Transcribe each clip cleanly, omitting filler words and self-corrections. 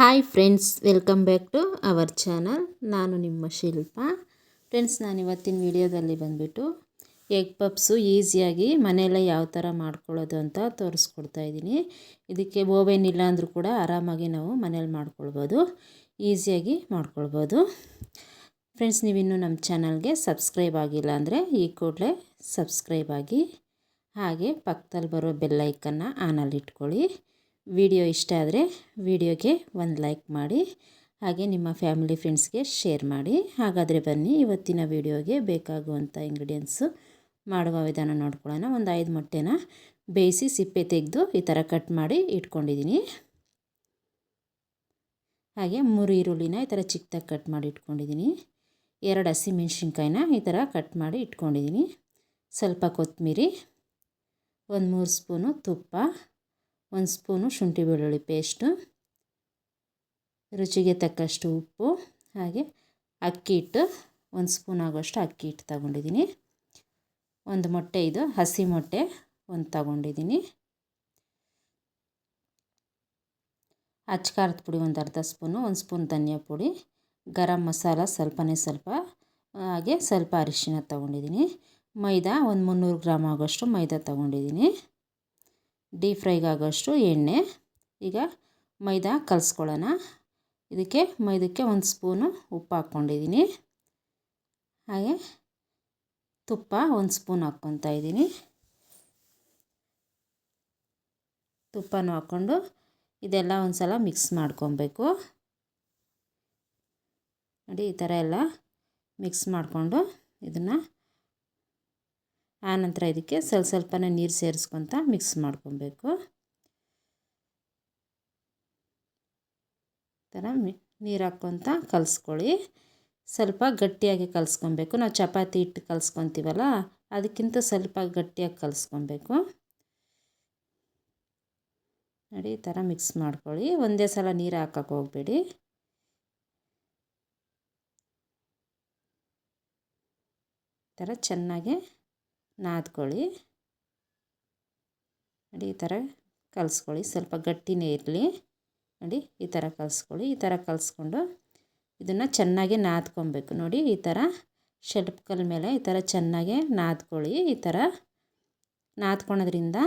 Hi friends, welcome back to our channel. ನಾನು ನಿಮ್ಮ ಶಿಲ್ಪ. Friends, ನಾನು ಇವತ್ತಿನ ವಿಡಿಯೋದಲ್ಲಿ ಬಂದುಬಿಟ್ಟು ಎಗ್ ಪಪ್ಸು ಈಸಿಯಾಗಿ ಮನೆಯಲ್ಲೇ ಯಾವ ಥರ ಮಾಡ್ಕೊಳ್ಳೋದು ಅಂತ ತೋರಿಸ್ಕೊಡ್ತಾ ಇದ್ದೀನಿ. ಇದಕ್ಕೆ ಓವೆನ್ ಇಲ್ಲ ಅಂದರೂ ಕೂಡ ಆರಾಮಾಗಿ ನಾವು ಮನೇಲಿ ಮಾಡ್ಕೊಳ್ಬೋದು, ಈಸಿಯಾಗಿ ಮಾಡ್ಕೊಳ್ಬೋದು. ಫ್ರೆಂಡ್ಸ್, ನೀವಿನ್ನೂ ನಮ್ಮ ಚಾನಲ್ಗೆ ಸಬ್ಸ್ಕ್ರೈಬ್ ಆಗಿಲ್ಲ ಅಂದರೆ ಈ ಕೂಡಲೇ ಸಬ್ಸ್ಕ್ರೈಬ್ ಆಗಿ, ಹಾಗೆ ಪಕ್ಕದಲ್ಲಿ ಬರೋ ಬೆಲ್ಲೈಕನ್ನು ಆನಲ್ಲಿ ಇಟ್ಕೊಳ್ಳಿ. ವಿಡಿಯೋ ಇಷ್ಟ ಆದರೆ ವಿಡಿಯೋಗೆ ಒಂದು ಲೈಕ್ ಮಾಡಿ, ಹಾಗೆ ನಿಮ್ಮ ಫ್ಯಾಮಿಲಿ ಫ್ರೆಂಡ್ಸ್ಗೆ ಶೇರ್ ಮಾಡಿ. ಹಾಗಾದರೆ ಬನ್ನಿ ಇವತ್ತಿನ ವಿಡಿಯೋಗೆ ಬೇಕಾಗುವಂಥ ಇಂಗ್ರೀಡಿಯೆಂಟ್ಸು ಮಾಡುವ ವಿಧಾನ ನೋಡ್ಕೊಳ್ಳೋಣ. ಒಂದು 5 ಮೊಟ್ಟೆನ ಬೇಯಿಸಿ ಸಿಪ್ಪೆ ತೆಗೆದು ಈ ಥರ ಕಟ್ ಮಾಡಿ ಇಟ್ಕೊಂಡಿದ್ದೀನಿ. ಹಾಗೆ 3 ಈರುಳ್ಳಿನ ಈ ಥರ ಚಿಕ್ಕದಾಗಿ ಕಟ್ ಮಾಡಿ ಇಟ್ಕೊಂಡಿದ್ದೀನಿ. 2 ಹಸಿಮೆಣ್ಸಿನ್ಕಾಯಿನ ಈ ಥರ ಕಟ್ ಮಾಡಿ ಇಟ್ಕೊಂಡಿದ್ದೀನಿ. ಸ್ವಲ್ಪ ಕೊತ್ತಂಬರಿ, ಒಂದು 3 ಸ್ಪೂನು ತುಪ್ಪ, 1 ಸ್ಪೂನು ಶುಂಠಿ ಬೆಳ್ಳುಳ್ಳಿ ಪೇಸ್ಟು, ರುಚಿಗೆ ತಕ್ಕಷ್ಟು ಉಪ್ಪು, ಹಾಗೆ ಅಕ್ಕಿ ಹಿಟ್ಟು 1 ಸ್ಪೂನ್ ಆಗೋಷ್ಟು ಅಕ್ಕಿ ಹಿಟ್ಟು ತಗೊಂಡಿದ್ದೀನಿ. ಒಂದು ಮೊಟ್ಟೆ, ಇದು ಹಸಿ ಮೊಟ್ಟೆ ಒಂದು ತಗೊಂಡಿದ್ದೀನಿ. ಅಚ್ಚ ಖಾರದ ಪುಡಿ ಒಂದು ಅರ್ಧ ಸ್ಪೂನು, 1 ಸ್ಪೂನ್ ಧನಿಯಾ ಪುಡಿ, ಗರಂ ಮಸಾಲ ಸ್ವಲ್ಪನೇ ಸ್ವಲ್ಪ, ಹಾಗೆ ಸ್ವಲ್ಪ ಅರಿಶಿನ ತಗೊಂಡಿದ್ದೀನಿ. ಮೈದಾ ಒಂದು 300 ಗ್ರಾಮ್ ಆಗೋಷ್ಟು ಮೈದಾ ತಗೊಂಡಿದ್ದೀನಿ. ಡೀಪ್ ಫ್ರೈಗಾಗೋಷ್ಟು ಎಣ್ಣೆ. ಈಗ ಮೈದಾ ಕಲಿಸ್ಕೊಳ್ಳೋಣ. ಇದಕ್ಕೆ ಮೈದಕ್ಕೆ 1 ಸ್ಪೂನು ಉಪ್ಪು ಹಾಕ್ಕೊಂಡಿದ್ದೀನಿ. ಹಾಗೆ ತುಪ್ಪ 1 ಸ್ಪೂನ್ ಹಾಕ್ಕೊತಾ ಇದ್ದೀನಿ. ತುಪ್ಪನೂ ಹಾಕ್ಕೊಂಡು ಇದೆಲ್ಲ ಒಂದು ಸಲ ಮಿಕ್ಸ್ ಮಾಡ್ಕೊಬೇಕು. ನೋಡಿ, ಈ ಥರ ಎಲ್ಲ ಮಿಕ್ಸ್ ಮಾಡಿಕೊಂಡು ಇದನ್ನು ಆನಂತರ ಇದಕ್ಕೆ ಸ್ವಲ್ಪನೇ ನೀರು ಸೇರಿಸ್ಕೊತ ಮಿಕ್ಸ್ ಮಾಡ್ಕೊಬೇಕು. ಈ ಥರ ನೀರು ಹಾಕ್ಕೊತ ಕಲಿಸ್ಕೊಳ್ಳಿ. ಸ್ವಲ್ಪ ಗಟ್ಟಿಯಾಗಿ ಕಲಿಸ್ಕೊಬೇಕು. ನಾವು ಚಪಾತಿ ಹಿಟ್ಟು ಕಲಿಸ್ಕೊತೀವಲ್ಲ, ಅದಕ್ಕಿಂತ ಸ್ವಲ್ಪ ಗಟ್ಟಿಯಾಗಿ ಕಲಿಸ್ಕೊಬೇಕು. ನೋಡಿ, ಈ ಥರ ಮಿಕ್ಸ್ ಮಾಡ್ಕೊಳ್ಳಿ. ಒಂದೇ ಸಲ ನೀರು ಹಾಕೋಕ್ಕೆ ಹೋಗಬೇಡಿ. ಈ ಥರ ಚೆನ್ನಾಗಿ ನಾದ್ಕೊಳ್ಳಿ. ನೋಡಿ, ಈ ಥರ ಕಲಿಸ್ಕೊಳ್ಳಿ. ಸ್ವಲ್ಪ ಗಟ್ಟಿನೇ ಇರಲಿ. ನೋಡಿ, ಈ ಥರ ಕಲಿಸ್ಕೊಳ್ಳಿ. ಈ ಥರ ಕಲಿಸ್ಕೊಂಡು ಇದನ್ನು ಚೆನ್ನಾಗಿ ನಾದ್ಕೊಬೇಕು. ನೋಡಿ, ಈ ಥರ ಶೆಲ್ಪ್ ಕಲ್ ಮೇಲೆ ಈ ಥರ ಚೆನ್ನಾಗಿ ನಾದ್ಕೊಳ್ಳಿ. ಈ ಥರ ನಾದ್ಕೊಳೋದ್ರಿಂದ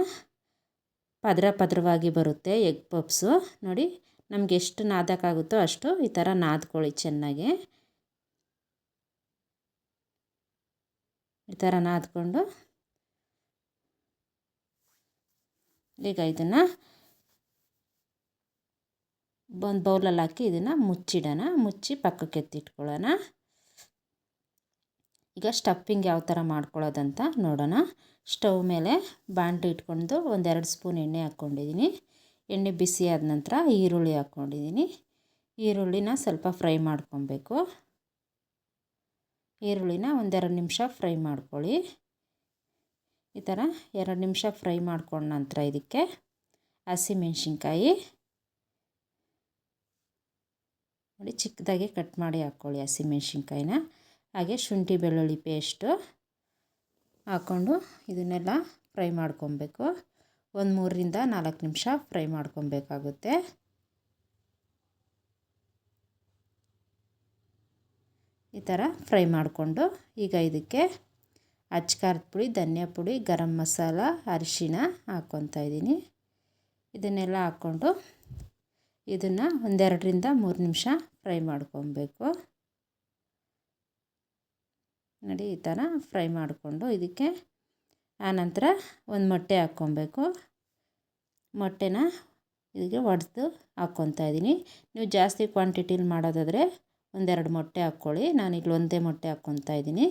ಪದರ ಪದರವಾಗಿ ಬರುತ್ತೆ ಎಗ್ ಪಪ್ಸು. ನೋಡಿ, ನಮಗೆ ಎಷ್ಟು ನಾದಕ್ಕಾಗುತ್ತೋ ಅಷ್ಟು ಈ ಥರ ನಾದ್ಕೊಳ್ಳಿ ಚೆನ್ನಾಗಿ. ಈ ಥರ ನಾದ್ಕೊಂಡು ಈಗ ಇದನ್ನು ಒಂದು ಬೌಲಲ್ಲಿ ಹಾಕಿ ಇದನ್ನು ಮುಚ್ಚಿಡೋಣ. ಮುಚ್ಚಿ ಪಕ್ಕಕ್ಕೆ ಎತ್ತಿಟ್ಕೊಳ್ಳೋಣ. ಈಗ ಸ್ಟಫಿಂಗ್ ಯಾವ ಥರ ಮಾಡ್ಕೊಳ್ಳೋದಂತ ನೋಡೋಣ. ಸ್ಟವ್ ಮೇಲೆ ಬಾಣಲೆ ಇಟ್ಕೊಂಡು 1-2 ಸ್ಪೂನ್ ಎಣ್ಣೆ ಹಾಕ್ಕೊಂಡಿದ್ದೀನಿ. ಎಣ್ಣೆ ಬಿಸಿ ಆದ ನಂತರ ಈರುಳ್ಳಿ ಹಾಕ್ಕೊಂಡಿದ್ದೀನಿ. ಈರುಳ್ಳಿನ ಸ್ವಲ್ಪ ಫ್ರೈ ಮಾಡ್ಕೊಬೇಕು. ಈರುಳ್ಳಿನ 1-2 ನಿಮಿಷ ಫ್ರೈ ಮಾಡ್ಕೊಳ್ಳಿ. ಈ ಥರ 2 ನಿಮಿಷ ಫ್ರೈ ಮಾಡ್ಕೊಂಡ ನಂತರ ಇದಕ್ಕೆ ಹಸಿಮೆಣ್ಸಿನ್ಕಾಯಿ ನೋಡಿ ಚಿಕ್ಕದಾಗಿ ಕಟ್ ಮಾಡಿ ಹಾಕ್ಕೊಳ್ಳಿ ಹಸಿಮೆಣ್ಸಿನ್ಕಾಯಿನ. ಹಾಗೆ ಶುಂಠಿ ಬೆಳ್ಳುಳ್ಳಿ ಪೇಸ್ಟು ಹಾಕ್ಕೊಂಡು ಇದನ್ನೆಲ್ಲ ಫ್ರೈ ಮಾಡ್ಕೊಬೇಕು. ಒಂದು 3-4 ನಿಮಿಷ ಫ್ರೈ ಮಾಡ್ಕೊಬೇಕಾಗುತ್ತೆ. ಈ ಥರ ಫ್ರೈ ಮಾಡಿಕೊಂಡು ಈಗ ಇದಕ್ಕೆ ಅಚ್ಚ ಖಾರದ ಪುಡಿ, ಧನಿಯಾ ಪುಡಿ, ಗರಂ ಮಸಾಲ, ಅರಿಶಿನ ಹಾಕ್ಕೊತಾ ಇದ್ದೀನಿ. ಇದನ್ನೆಲ್ಲ ಹಾಕ್ಕೊಂಡು ಇದನ್ನು 2-3 ನಿಮಿಷ ಫ್ರೈ ಮಾಡ್ಕೊಬೇಕು. ನೋಡಿ, ಈ ಥರ ಫ್ರೈ ಮಾಡಿಕೊಂಡು ಇದಕ್ಕೆ ಆನಂತರ ಒಂದು ಮೊಟ್ಟೆ ಹಾಕ್ಕೊಬೇಕು. ಮೊಟ್ಟೆನ ಇದಕ್ಕೆ ಒಡೆದು ಹಾಕ್ಕೊತಾ ಇದ್ದೀನಿ. ನೀವು ಜಾಸ್ತಿ ಕ್ವಾಂಟಿಟಿಲಿ ಮಾಡೋದಾದರೆ 1-2 ಮೊಟ್ಟೆ ಹಾಕ್ಕೊಳ್ಳಿ. ನಾನಿಲ್ಲಿ ಒಂದೇ ಮೊಟ್ಟೆ ಹಾಕ್ಕೊತಾ ಇದ್ದೀನಿ.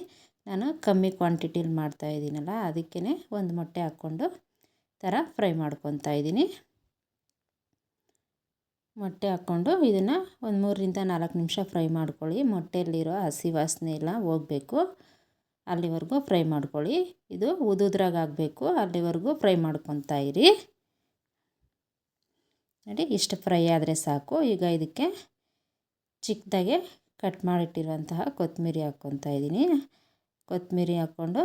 ನಾನು ಕಮ್ಮಿ ಕ್ವಾಂಟಿಟಿಲಿ ಮಾಡ್ತಾಯಿದ್ದೀನಲ್ಲ, ಅದಕ್ಕೇ 1 ಮೊಟ್ಟೆ ಹಾಕ್ಕೊಂಡು ಥರ ಫ್ರೈ ಮಾಡ್ಕೊತಾ ಇದ್ದೀನಿ. ಮೊಟ್ಟೆ ಹಾಕ್ಕೊಂಡು ಇದನ್ನು ಒಂದು 3-4 ನಿಮಿಷ ಫ್ರೈ ಮಾಡ್ಕೊಳ್ಳಿ. ಮೊಟ್ಟೆಯಲ್ಲಿರೋ ಹಸಿ ವಾಸನೆ ಎಲ್ಲ ಹೋಗಬೇಕು, ಅಲ್ಲಿವರೆಗೂ ಫ್ರೈ ಮಾಡ್ಕೊಳ್ಳಿ. ಇದು ಉದುದ್ರಾಗ ಆಗಬೇಕು, ಅಲ್ಲಿವರೆಗೂ ಫ್ರೈ ಮಾಡ್ಕೊತಾ ಇರಿ. ನೋಡಿ, ಇಷ್ಟು ಫ್ರೈ ಆದರೆ ಸಾಕು. ಈಗ ಇದಕ್ಕೆ ಚಿಕ್ಕದಾಗೆ ಕಟ್ ಮಾಡಿಟ್ಟಿರುವಂತಹ ಕೊತ್ತಂಬರಿ ಹಾಕ್ಕೊತಾ ಇದ್ದೀನಿ. ಕೊತ್ತಂಬರಿ ಹಾಕ್ಕೊಂಡು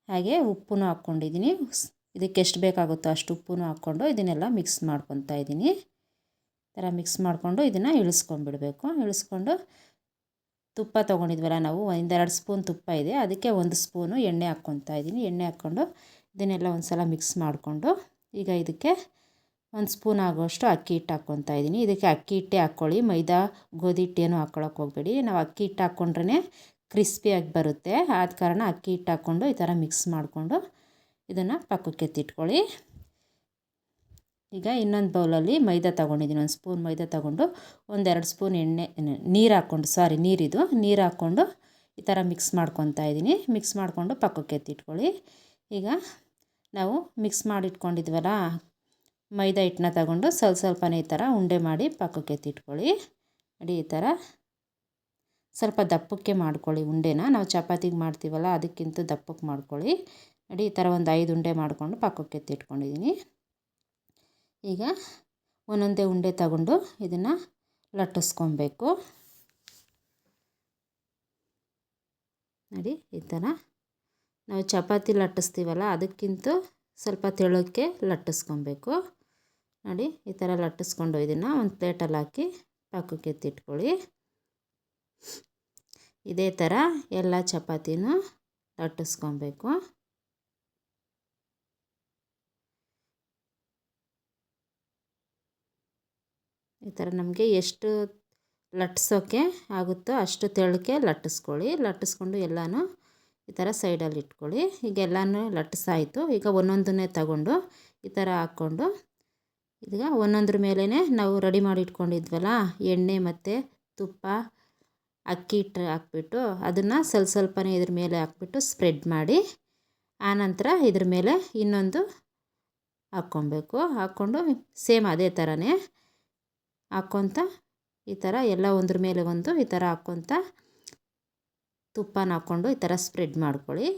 ಹಾಗೆ ಉಪ್ಪು ಹಾಕ್ಕೊಂಡಿದ್ದೀನಿ. ಇದಕ್ಕೆ ಎಷ್ಟು ಬೇಕಾಗುತ್ತೋ ಅಷ್ಟು ಉಪ್ಪು ಹಾಕ್ಕೊಂಡು ಇದನ್ನೆಲ್ಲ ಮಿಕ್ಸ್ ಮಾಡ್ಕೊತಾ ಇದ್ದೀನಿ. ಥರ ಮಿಕ್ಸ್ ಮಾಡಿಕೊಂಡು ಇದನ್ನು ಇಳಿಸ್ಕೊಂಡ್ಬಿಡಬೇಕು. ಇಳಿಸ್ಕೊಂಡು ತುಪ್ಪ ತೊಗೊಂಡಿದ್ವಲ್ಲ ನಾವು, 1-2 ಸ್ಪೂನ್ ತುಪ್ಪ ಇದೆ, ಅದಕ್ಕೆ 1 ಸ್ಪೂನು ಎಣ್ಣೆ ಹಾಕ್ಕೊತಾ ಇದ್ದೀನಿ. ಎಣ್ಣೆ ಹಾಕ್ಕೊಂಡು ಇದನ್ನೆಲ್ಲ ಒಂದು ಸಲ ಮಿಕ್ಸ್ ಮಾಡಿಕೊಂಡು ಈಗ ಇದಕ್ಕೆ 1 ಸ್ಪೂನ್ ಆಗುವಷ್ಟು ಅಕ್ಕಿ ಹಿಟ್ಟು ಹಾಕ್ಕೊತಾ ಇದ್ದೀನಿ. ಇದಕ್ಕೆ ಅಕ್ಕಿ ಹಿಟ್ಟೇ ಹಾಕ್ಕೊಳ್ಳಿ, ಮೈದಾ ಗೋಧಿ ಹಿಟ್ಟೇನು ಹಾಕ್ಕೊಳಕ್ಕೆ ಹೋಗಬೇಡಿ. ನಾವು ಅಕ್ಕಿ ಹಿಟ್ಟು ಹಾಕ್ಕೊಂಡ್ರೆ ಕ್ರಿಸ್ಪಿಯಾಗಿ ಬರುತ್ತೆ, ಆದ ಕಾರಣ ಅಕ್ಕಿ ಹಿಟ್ಟು ಹಾಕ್ಕೊಂಡು ಈ ಥರ ಮಿಕ್ಸ್ ಮಾಡಿಕೊಂಡು ಇದನ್ನು ಪಕ್ಕಕ್ಕೆ ಎತ್ತಿಟ್ಕೊಳ್ಳಿ. ಈಗ ಇನ್ನೊಂದು ಬೌಲಲ್ಲಿ ಮೈದಾ ತೊಗೊಂಡಿದ್ದೀನಿ, 1 ಸ್ಪೂನ್ ಮೈದಾ ತೊಗೊಂಡು 1-2 ಸ್ಪೂನ್ ನೀರು ಹಾಕ್ಕೊಂಡು ಈ ಥರ ಮಿಕ್ಸ್ ಮಾಡ್ಕೊತಾ ಇದ್ದೀನಿ. ಮಿಕ್ಸ್ ಮಾಡಿಕೊಂಡು ಪಕ್ಕಕ್ಕೆ ಎತ್ತಿಟ್ಕೊಳ್ಳಿ. ಈಗ ನಾವು ಮಿಕ್ಸ್ ಮಾಡಿಟ್ಕೊಂಡಿದ್ವಲ್ಲ ಮೈದಾ ಹಿಟ್ಟನ್ನ ತಗೊಂಡು ಸ್ವಲ್ಪನೇ ಈ ಥರ ಉಂಡೆ ಮಾಡಿ ಪಕ್ಕಕ್ಕೆ ಎತ್ತಿಟ್ಕೊಳ್ಳಿ. ನೋಡಿ, ಈ ಥರ ಸ್ವಲ್ಪ ದಪ್ಪಕ್ಕೆ ಮಾಡ್ಕೊಳ್ಳಿ ಉಂಡೆನ. ನಾವು ಚಪಾತಿಗೆ ಮಾಡ್ತೀವಲ್ಲ ಅದಕ್ಕಿಂತ ದಪ್ಪಕ್ಕೆ ಮಾಡ್ಕೊಳ್ಳಿ. ನೋಡಿ, ಈ ಥರ ಒಂದು 5 ಉಂಡೆ ಮಾಡಿಕೊಂಡು ಪಕ್ಕಕ್ಕೆ ಎತ್ತಿಟ್ಕೊಂಡಿದ್ದೀನಿ. ಈಗ ಒಂದೊಂದೇ ಉಂಡೆ ತಗೊಂಡು ಇದನ್ನು ಲಟ್ಟಿಸ್ಕೊಬೇಕು. ನೋಡಿ, ಈ ಥರ ನಾವು ಚಪಾತಿ ಲಟ್ಟಿಸ್ತೀವಲ್ಲ ಅದಕ್ಕಿಂತ ಸ್ವಲ್ಪ ತೆಳ್ಳಕ್ಕೆ ಲಟ್ಟಿಸ್ಕೊಬೇಕು. ನೋಡಿ, ಈ ಥರ ಲಟ್ಟಿಸ್ಕೊಂಡು ಇದನ್ನು ಒಂದು ಪ್ಲೇಟಲ್ಲಿ ಹಾಕಿ ಪಕ್ಕಕ್ಕೆ ಎತ್ತಿಟ್ಕೊಳ್ಳಿ. ಇದೇ ಥರ ಎಲ್ಲ ಚಪಾತಿನೂ ಲಟ್ಟಿಸ್ಕೊಬೇಕು. ಈ ಥರ ನಮಗೆ ಎಷ್ಟು ಲಟ್ಟಿಸೋಕ್ಕೆ ಆಗುತ್ತೋ ಅಷ್ಟು ತೆಳ್ಳಕ್ಕೆ ಲಟ್ಟಿಸ್ಕೊಳ್ಳಿ. ಲಟ್ಟಿಸ್ಕೊಂಡು ಎಲ್ಲನೂ ಈ ಥರ ಸೈಡಲ್ಲಿ ಇಟ್ಕೊಳ್ಳಿ. ಈಗ ಎಲ್ಲನೂ ಲಟ್ಟಿಸಾಯಿತು. ಈಗ ಒಂದೊಂದನ್ನೇ ತಗೊಂಡು ಈ ಥರ ಹಾಕ್ಕೊಂಡು ಈಗ ಒಂದೊಂದ್ರ ಮೇಲೇ ನಾವು ರೆಡಿ ಮಾಡಿ ಇಟ್ಕೊಂಡಿದ್ವಲ್ಲ ಎಣ್ಣೆ ಮತ್ತು ತುಪ್ಪ ಅಕ್ಕಿ ಹಿಟ್ಟು ಹಾಕ್ಬಿಟ್ಟು ಅದನ್ನು ಸ್ವಲ್ಪನೇ ಇದ್ರ ಮೇಲೆ ಹಾಕ್ಬಿಟ್ಟು ಸ್ಪ್ರೆಡ್ ಮಾಡಿ, ಆನಂತರ ಇದ್ರ ಮೇಲೆ ಇನ್ನೊಂದು ಹಾಕ್ಕೊಬೇಕು. ಹಾಕ್ಕೊಂಡು ಸೇಮ್ ಅದೇ ಥರನೇ ಹಾಕ್ಕೊತ ಈ ಥರ ಎಲ್ಲ ಒಂದ್ರ ಮೇಲೆ ಒಂದು ಈ ಥರ ಹಾಕ್ಕೊತ ತುಪ್ಪನ ಹಾಕ್ಕೊಂಡು ಈ ಥರ ಸ್ಪ್ರೆಡ್ ಮಾಡ್ಕೊಳ್ಳಿ.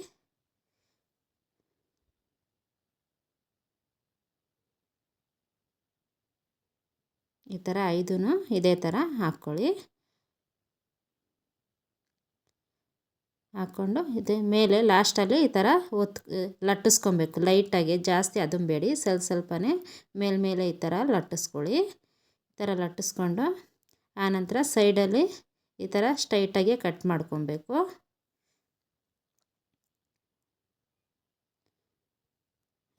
ಈ ಥರ 5 ಇದೇ ಥರ ಹಾಕ್ಕೊಳ್ಳಿ. ಹಾಕ್ಕೊಂಡು ಇದೇ ಮೇಲೆ ಲಾಸ್ಟಲ್ಲಿ ಈ ಥರ ಲಟ್ಟಿಸ್ಕೊಬೇಕು ಲೈಟಾಗಿ, ಜಾಸ್ತಿ ಅದನ್ನು ಬೇಡಿ, ಸ್ವಲ್ಪನೇ ಮೇಲ್ಮೇಲೆ ಈ ಥರ ಲಟ್ಟಿಸ್ಕೊಳ್ಳಿ. ಈ ಥರ ಲಟ್ಟಿಸ್ಕೊಂಡು ಆನಂತರ ಸೈಡಲ್ಲಿ ಈ ಥರ ಸ್ಟ್ರೈಟಾಗಿ ಕಟ್ ಮಾಡ್ಕೊಬೇಕು.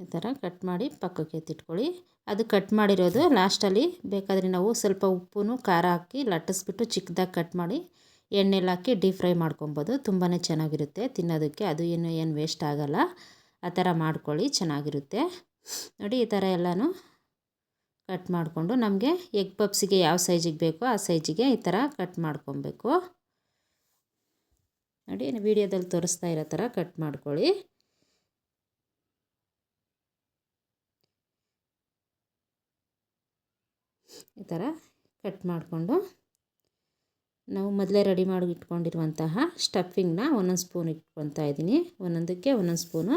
ಈ ಥರ ಕಟ್ ಮಾಡಿ ಪಕ್ಕಕ್ಕೆ ಎತ್ತಿಟ್ಕೊಳ್ಳಿ. ಅದು ಕಟ್ ಮಾಡಿರೋದು ಲಾಸ್ಟಲ್ಲಿ ಬೇಕಾದರೆ ನಾವು ಸ್ವಲ್ಪ ಉಪ್ಪು ಖಾರ ಹಾಕಿ ಲಟ್ಟಿಸ್ಬಿಟ್ಟು ಚಿಕ್ಕದಾಗಿ ಕಟ್ ಮಾಡಿ ಎಣ್ಣೆಲಿ ಹಾಕಿ ಡೀಪ್ ಫ್ರೈ ಮಾಡ್ಕೊಬೋದು. ತುಂಬಾ ಚೆನ್ನಾಗಿರುತ್ತೆ ತಿನ್ನೋದಕ್ಕೆ, ಅದು ಏನು ವೇಸ್ಟ್ ಆಗೋಲ್ಲ. ಆ ಥರ ಮಾಡ್ಕೊಳ್ಳಿ, ಚೆನ್ನಾಗಿರುತ್ತೆ. ನೋಡಿ, ಈ ಥರ ಎಲ್ಲನೂ ಕಟ್ ಮಾಡಿಕೊಂಡು ನಮಗೆ ಎಗ್ ಪಪ್ಸಿಗೆ ಯಾವ ಸೈಜಿಗೆ ಬೇಕೋ ಆ ಸೈಜಿಗೆ ಈ ಥರ ಕಟ್ ಮಾಡ್ಕೊಬೇಕು. ನೋಡಿ, ವಿಡಿಯೋದಲ್ಲಿ ತೋರಿಸ್ತಾ ಇರೋ ಥರ ಕಟ್ ಮಾಡ್ಕೊಳ್ಳಿ. ಈ ಥರ ಕಟ್ ಮಾಡಿಕೊಂಡು ನಾವು ಮೊದಲೇ ರೆಡಿ ಮಾಡಿ ಇಟ್ಕೊಂಡಿರುವಂತಹ ಸ್ಟಫಿಂಗ್ನ ಒಂದೊಂದು ಸ್ಪೂನ್ ಇಟ್ಕೊತಾ ಇದ್ದೀನಿ, ಒಂದೊಂದಕ್ಕೆ ಒಂದೊಂದು ಸ್ಪೂನು.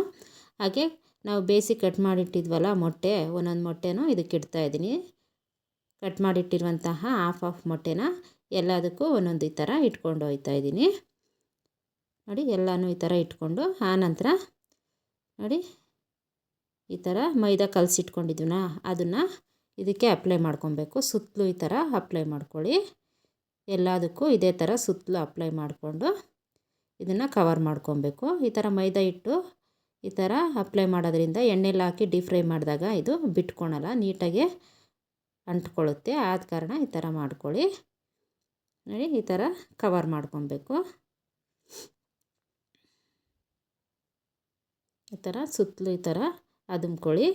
ಹಾಗೆ ನಾವು ಬೇಯಿಸಿ ಕಟ್ ಮಾಡಿಟ್ಟಿದ್ವಲ್ಲ ಮೊಟ್ಟೆ, ಒಂದೊಂದು ಮೊಟ್ಟೆನೂ ಇದಕ್ಕೆ ಇಡ್ತಾಯಿದ್ದೀನಿ. ಕಟ್ ಮಾಡಿಟ್ಟಿರುವಂತಹ ಹಾಫ್ ಮೊಟ್ಟೆನ ಎಲ್ಲದಕ್ಕೂ ಒಂದೊಂದು ಈ ಥರ ಇಟ್ಕೊಂಡು ಹೋಗ್ತಾಯಿದ್ದೀನಿ. ನೋಡಿ, ಎಲ್ಲನೂ ಈ ಥರ ಇಟ್ಕೊಂಡು ಆನಂತರ ನೋಡಿ ಈ ಥರ ಮೈದಾ ಕಲಸಿಟ್ಕೊಂಡಿದ್ವನ ಅದನ್ನು ಇದಕ್ಕೆ ಅಪ್ಲೈ ಮಾಡ್ಕೊಬೇಕು. ಸುತ್ತಲೂ ಈ ಥರ ಅಪ್ಲೈ ಮಾಡ್ಕೊಳ್ಳಿ. ಎಲ್ಲದಕ್ಕೂ ಇದೇ ಥರ ಸುತ್ತಲೂ ಅಪ್ಲೈ ಮಾಡಿಕೊಂಡು ಇದನ್ನು ಕವರ್ ಮಾಡ್ಕೊಬೇಕು. ಈ ಥರ ಮೈದಾ ಹಿಟ್ಟು ಈ ಥರ ಅಪ್ಲೈ ಮಾಡೋದ್ರಿಂದ ಎಣ್ಣೆಲಿ ಹಾಕಿ ಡೀಪ್ ಫ್ರೈ ಮಾಡಿದಾಗ ಇದು ಬಿಟ್ಕೊಳಲ್ಲ, ನೀಟಾಗಿ ಅಂಟ್ಕೊಳ್ಳುತ್ತೆ. ಆದ ಕಾರಣ ಈ ಥರ ಮಾಡ್ಕೊಳ್ಳಿ. ನೋಡಿ, ಈ ಥರ ಕವರ್ ಮಾಡ್ಕೊಬೇಕು. ಈ ಥರ ಸುತ್ತಲೂ ಈ ಥರ ಅದುಮ್ಕೊಳ್ಳಿ.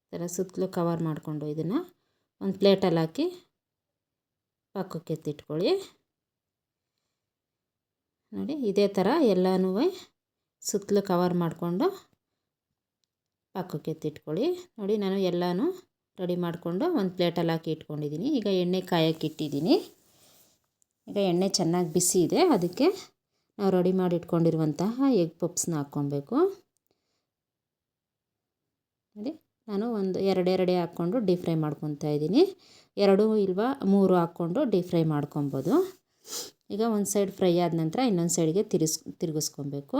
ಈ ಥರ ಸುತ್ತಲೂ ಕವರ್ ಮಾಡಿಕೊಂಡು ಇದನ್ನು ಒಂದು ಪ್ಲೇಟಲ್ಲಿ ಹಾಕಿ ಪಕ್ಕಕ್ಕೆ ಎತ್ತಿಟ್ಕೊಳ್ಳಿ. ನೋಡಿ, ಇದೇ ಥರ ಎಲ್ಲನೂ ಸುತ್ತಲೂ ಕವರ್ ಮಾಡಿಕೊಂಡು ಪಕ್ಕಕ್ಕೆ ಎತ್ತಿಟ್ಕೊಳ್ಳಿ. ನೋಡಿ, ನಾನು ಎಲ್ಲನೂ ರೆಡಿ ಮಾಡಿಕೊಂಡು ಒಂದು ಪ್ಲೇಟಲ್ಲಿ ಹಾಕಿ ಇಟ್ಕೊಂಡಿದ್ದೀನಿ. ಈಗ ಎಣ್ಣೆ ಕಾಯಕ್ಕೆ ಇಟ್ಟಿದ್ದೀನಿ. ಈಗ ಎಣ್ಣೆ ಚೆನ್ನಾಗಿ ಬಿಸಿ ಇದೆ, ಅದಕ್ಕೆ ನಾವು ರೆಡಿ ಮಾಡಿ ಇಟ್ಕೊಂಡಿರುವಂತಹ ಎಗ್ ಪಪ್ಸ್ನ ಹಾಕ್ಕೊಬೇಕು. ನೋಡಿ, ನಾನು ಒಂದು ಎರಡೇ ಹಾಕ್ಕೊಂಡು ಡೀಪ್ ಫ್ರೈ ಮಾಡ್ಕೊತಾ ಇದ್ದೀನಿ. 2 ಇಲ್ವಾ 3 ಹಾಕ್ಕೊಂಡು ಡೀಪ್ ಫ್ರೈ ಮಾಡ್ಕೊಬೋದು. ಈಗ ಒಂದು ಸೈಡ್ ಫ್ರೈ ಆದ ನಂತರ ಇನ್ನೊಂದು ಸೈಡ್ಗೆ ತಿರುಗಿಸ್ಕೊಬೇಕು.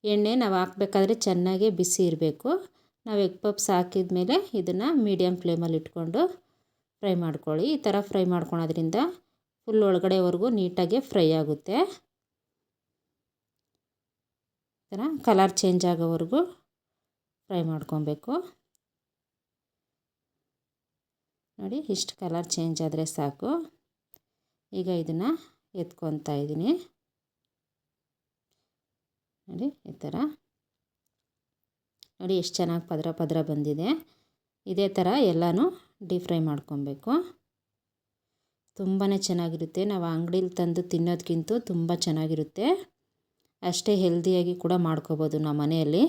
ಎಣ್ಣೆ ನಾವು ಹಾಕಬೇಕಾದ್ರೆ ಚೆನ್ನಾಗಿ ಬಿಸಿ ಇರಬೇಕು. ನಾವು ಎಗ್ ಪಪ್ಸ್ ಹಾಕಿದ ಮೇಲೆ ಇದನ್ನು ಮೀಡಿಯಮ್ ಫ್ಲೇಮಲ್ಲಿ ಇಟ್ಕೊಂಡು ಫ್ರೈ ಮಾಡ್ಕೊಳ್ಳಿ. ಈ ಥರ ಫ್ರೈ ಮಾಡ್ಕೊಳೋದ್ರಿಂದ ಫುಲ್ ಒಳಗಡೆವರೆಗೂ ನೀಟಾಗಿ ಫ್ರೈ ಆಗುತ್ತೆ. ಈ ಥರ ಕಲರ್ ಚೇಂಜ್ ಆಗೋವರೆಗೂ ಫ್ರೈ ಮಾಡ್ಕೊಬೇಕು. ನೋಡಿ, ಇಷ್ಟು ಕಲರ್ ಚೇಂಜ್ ಆದರೆ ಸಾಕು. ಈಗ ಇದನ್ನು ಎತ್ಕೊತಾ ಇದ್ದೀನಿ. ನೋಡಿ, ಈ ಥರ ನೋಡಿ ಎಷ್ಟು ಚೆನ್ನಾಗಿ ಪದರ ಪದರ ಬಂದಿದೆ. ಇದೇ ಥರ ಎಲ್ಲನೂ ಡೀಪ್ ಫ್ರೈ ಮಾಡ್ಕೊಬೇಕು. ತುಂಬಾ ಚೆನ್ನಾಗಿರುತ್ತೆ. ನಾವು ಅಂಗಡೀಲಿ ತಂದು ತಿನ್ನೋದಕ್ಕಿಂತ ತುಂಬ ಚೆನ್ನಾಗಿರುತ್ತೆ. ಅಷ್ಟೇ ಹೆಲ್ದಿಯಾಗಿ ಕೂಡ ಮಾಡ್ಕೋಬೋದು ನಾವು ಮನೆಯಲ್ಲಿ.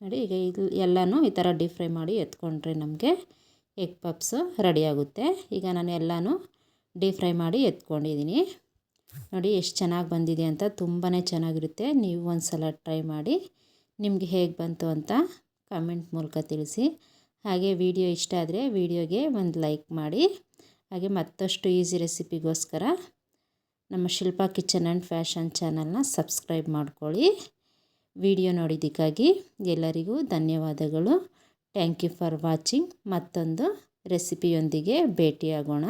ನೋಡಿ, ಈಗ ಇದು ಎಲ್ಲನೂ ಈ ಥರ ಡೀಪ್ ಫ್ರೈ ಮಾಡಿ ಎತ್ಕೊಂಡ್ರೆ ನಮಗೆ ಎಗ್ ಪಪ್ಸು ರೆಡಿಯಾಗುತ್ತೆ. ಈಗ ನಾನು ಎಲ್ಲನೂ ಡೀಪ್ ಫ್ರೈ ಮಾಡಿ ಎತ್ಕೊಂಡಿದ್ದೀನಿ. ನೋಡಿ ಎಷ್ಟು ಚೆನ್ನಾಗಿ ಬಂದಿದೆ ಅಂತ. ತುಂಬಾ ಚೆನ್ನಾಗಿರುತ್ತೆ. ನೀವು ಒಂದು ಸಲ ಟ್ರೈ ಮಾಡಿ ನಿಮಗೆ ಹೇಗೆ ಬಂತು ಅಂತ ಕಮೆಂಟ್ ಮೂಲಕ ತಿಳಿಸಿ. ಹಾಗೆ ವಿಡಿಯೋ ಇಷ್ಟ ಆದರೆ ವಿಡಿಯೋಗೆ ಒಂದು ಲೈಕ್ ಮಾಡಿ. ಹಾಗೆ ಮತ್ತಷ್ಟು ಈಸಿ ರೆಸಿಪಿಗೋಸ್ಕರ ನಮ್ಮ ಶಿಲ್ಪಾ ಕಿಚನ್ ಆ್ಯಂಡ್ ಫ್ಯಾಷನ್ ಚಾನಲ್ನ ಸಬ್ಸ್ಕ್ರೈಬ್ ಮಾಡ್ಕೊಳ್ಳಿ. ವಿಡಿಯೋ ನೋಡಿದ್ದಕ್ಕಾಗಿ ಎಲ್ಲರಿಗೂ ಧನ್ಯವಾದಗಳು. Thank you for watching. ಮತ್ತೊಂದು ರೆಸಿಪಿಯೊಂದಿಗೆ ಭೇಟಿಯಾಗೋಣ.